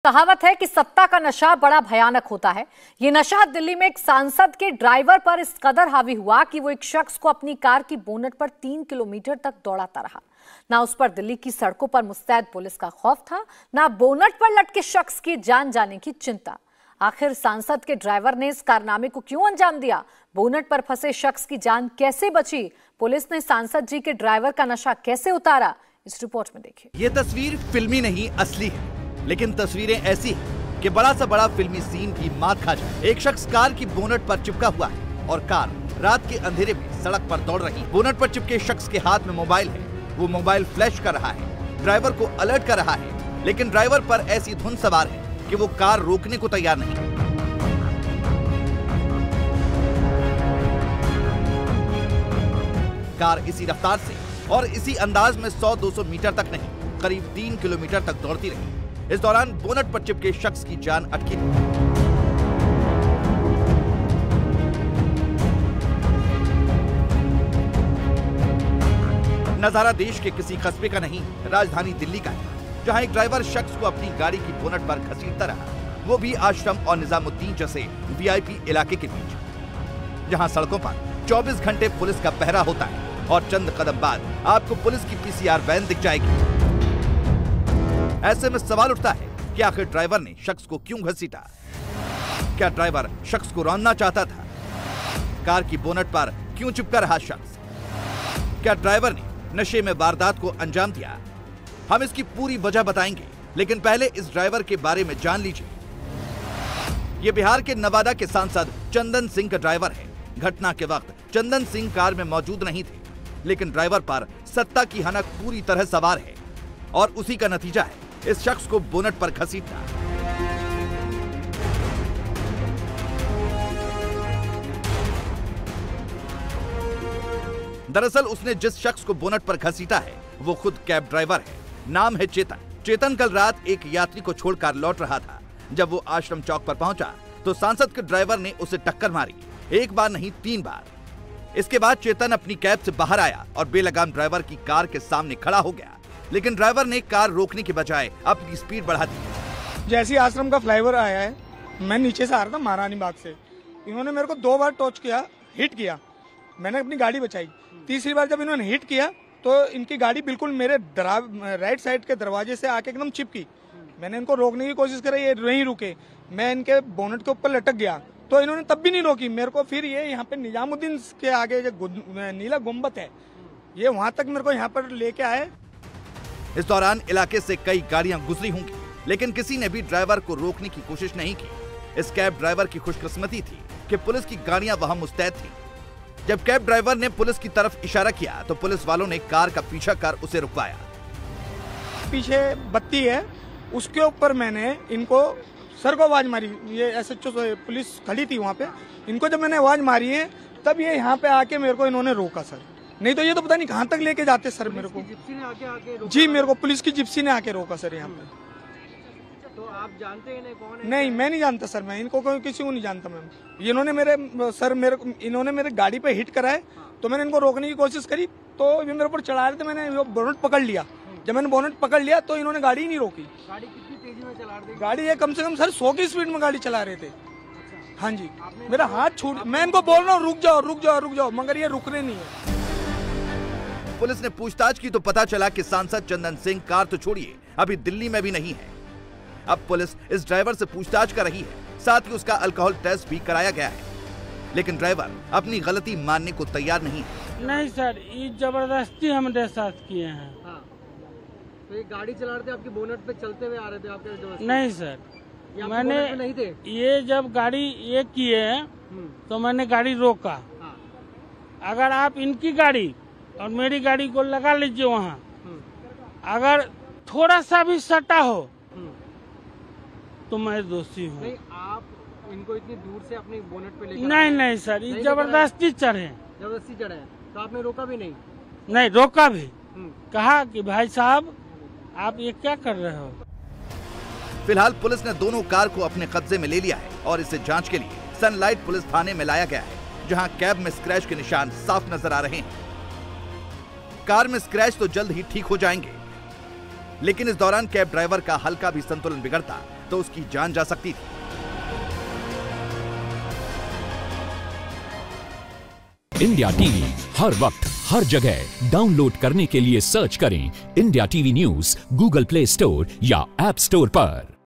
कहावत है कि सत्ता का नशा बड़ा भयानक होता है। ये नशा दिल्ली में एक सांसद के ड्राइवर पर इस कदर हावी हुआ कि वो एक शख्स को अपनी कार की बोनट पर 3 किलोमीटर तक दौड़ाता रहा। ना उस पर दिल्ली की सड़कों पर मुस्तैद पुलिस का खौफ था, ना बोनट पर लटके शख्स की जान जाने की चिंता। आखिर सांसद के ड्राइवर ने इस कारनामे को क्यों अंजाम दिया? बोनट पर फंसे शख्स की जान कैसे बची? पुलिस ने सांसद जी के ड्राइवर का नशा कैसे उतारा? इस रिपोर्ट में देखिए। ये तस्वीर फिल्मी नहीं असली है, लेकिन तस्वीरें ऐसी हैं कि बड़ा सा बड़ा फिल्मी सीन भी मात खा जाए। एक शख्स कार की बोनट पर चिपका हुआ है और कार रात के अंधेरे में सड़क पर दौड़ रही। बोनट पर चिपके शख्स के हाथ में मोबाइल है, वो मोबाइल फ्लैश कर रहा है, ड्राइवर को अलर्ट कर रहा है, लेकिन ड्राइवर पर ऐसी धुन सवार है कि वो कार रोकने को तैयार नहीं। कार इसी रफ्तार से और इसी अंदाज में 100-200 मीटर तक नहीं, करीब 3 किलोमीटर तक दौड़ती रही। इस दौरान बोनट पर चिपके शख्स की जान अटकी। नजारा देश के किसी कस्बे का नहीं, राजधानी दिल्ली का है, जहां एक ड्राइवर शख्स को अपनी गाड़ी की बोनट पर घसीटता रहा, वो भी आश्रम और निजामुद्दीन जैसे वीआईपी इलाके के बीच, जहां सड़कों पर 24 घंटे पुलिस का पहरा होता है और चंद कदम बाद आपको पुलिस की पीसीआर वैन दिख जाएगी। ऐसे में सवाल उठता है कि आखिर ड्राइवर ने शख्स को क्यों घसीटा? क्या ड्राइवर शख्स को रौंदना चाहता था? कार की बोनट पर क्यों चिपका रहा शख्स? क्या ड्राइवर ने नशे में वारदात को अंजाम दिया? हम इसकी पूरी वजह बताएंगे, लेकिन पहले इस ड्राइवर के बारे में जान लीजिए। ये बिहार के नवादा के सांसद चंदन सिंह का ड्राइवर है। घटना के वक्त चंदन सिंह कार में मौजूद नहीं थे, लेकिन ड्राइवर पर सत्ता की हनक पूरी तरह सवार है और उसी का नतीजा है इस शख्स को बोनट पर घसीटना। दरअसल उसने जिस शख्स को बोनट पर घसीटा है वो खुद कैब ड्राइवर है। नाम है चेतन। चेतन कल रात एक यात्री को छोड़कर लौट रहा था। जब वो आश्रम चौक पर पहुंचा तो सांसद के ड्राइवर ने उसे टक्कर मारी, एक बार नहीं 3 बार। इसके बाद चेतन अपनी कैब से बाहर आया और बेलगाम ड्राइवर की कार के सामने खड़ा हो गया, लेकिन ड्राइवर ने कार रोकने के बजाय अपनी स्पीड बढ़ा दी। जैसे आश्रम का फ्लाईओवर आया है, मैं नीचे से आ रहा था महारानी बाग से, इन्होंने मेरे को 2 बार टच किया, हिट किया, मैंने अपनी गाड़ी बचाई। तीसरी बार जब इन्होंने हिट किया तो इनकी गाड़ी बिल्कुल मेरे राइट साइड के दरवाजे से आके एकदम चिपकी। मैंने इनको रोकने की कोशिश करी, ये नहीं रुके, मैं इनके बोनट के ऊपर लटक गया तो इन्होंने तब भी नहीं रोकी मेरे को। फिर ये यहाँ पे निजामुद्दीन के आगे जो नीला गुम्बद है, ये वहां तक मेरे को यहाँ पर लेके आए। इस दौरान इलाके से कई गाड़ियां गुजरी होंगी, लेकिन किसी ने भी ड्राइवर को रोकने की कोशिश नहीं की। इस कैब ड्राइवर की खुशकिस्मती थी कि पुलिस की गाड़ियां वहां मुस्तैद थी। जब कैब ड्राइवर ने पुलिस की तरफ इशारा किया तो पुलिस वालों ने कार का पीछा कर उसे रुकवाया। पीछे बत्ती है, उसके ऊपर मैंने इनको सर को आवाज मारी। ये एसएचओ पुलिस खड़ी थी वहाँ पे, इनको जब मैंने आवाज मारी है तब ये यहाँ पे आके मेरे को इन्होंने रोका सर, नहीं तो ये तो पता नहीं कहाँ तक लेके जाते सर मेरे को। जिप्सी ने आके रोका? जी, मेरे को पुलिस की जिप्सी ने आके रोका सर यहाँ पे। तो आप जानते हैं कौन है? नहीं, मैं नहीं जानता सर, मैं इनको किसी को नहीं जानता मैम। इन्होंने मेरे गाड़ी पे हिट करा है तो मैंने इनको रोकने की कोशिश करी तो ये मेरे ऊपर चढ़ा रहे थे, मैंने बोनट पकड़ लिया। जब मैंने बोनट पकड़ लिया तो इन्होंने गाड़ी ही नहीं रोकी। गाड़ी कितनी तेजी में चला रहे थे? गाड़ी ये कम से कम सर 100 की स्पीड में गाड़ी चला रहे थे। हाँ जी, मेरा हाथ छूट, मैं इनको बोल रहा हूँ रुक जाओ रुक जाओ रुक जाओ, मगर ये रुक रहे नहीं है। पुलिस ने पूछताछ की तो पता चला कि सांसद चंदन सिंह कार तो छोड़िए अभी दिल्ली में भी नहीं है। अब पुलिस इस ड्राइवर से पूछताछ कर रही है, साथ ही उसका अल्कोहल टेस्ट भी कराया गया है, लेकिन ड्राइवर अपनी गलती मानने को तैयार नहीं है। नहीं सर, ये जबरदस्ती हमारे साथ किए हैं। हाँ। तो ये गाड़ी चला रहे थे, आपकी बोनट पे चलते हुए आ रहे थे आपके? नहीं सर, मैंने नहीं थे। ये जब गाड़ी ये किए तो मैंने गाड़ी रोका। हाँ। अगर आप इनकी गाड़ी और मेरी गाड़ी को लगा लीजिए वहाँ, अगर थोड़ा सा भी सटा हो तो मैं दोषी हूँ। नहीं, आप इनको इतनी दूर से अपनी बोनट पे लेकर? नहीं सर, ये जबरदस्ती चढ़े। जबरदस्ती चढ़े तो आपने रोका भी नहीं? नहीं रोका भी, कहा कि भाई साहब आप ये क्या कर रहे हो। फिलहाल पुलिस ने दोनों कार को अपने कब्जे में ले लिया है और इसे जांच के लिए सनलाइट पुलिस थाने में लाया गया है, जहां कैब में स्क्रैच के निशान साफ नजर आ रहे हैं। कार में स्क्रैच तो जल्द ही ठीक हो जाएंगे, लेकिन इस दौरान कैब ड्राइवर का हल्का भी संतुलन बिगड़ता तो उसकी जान जा सकती थी। इंडिया टीवी हर वक्त हर जगह डाउनलोड करने के लिए सर्च करें India TV news Google play store या ऐप स्टोर पर।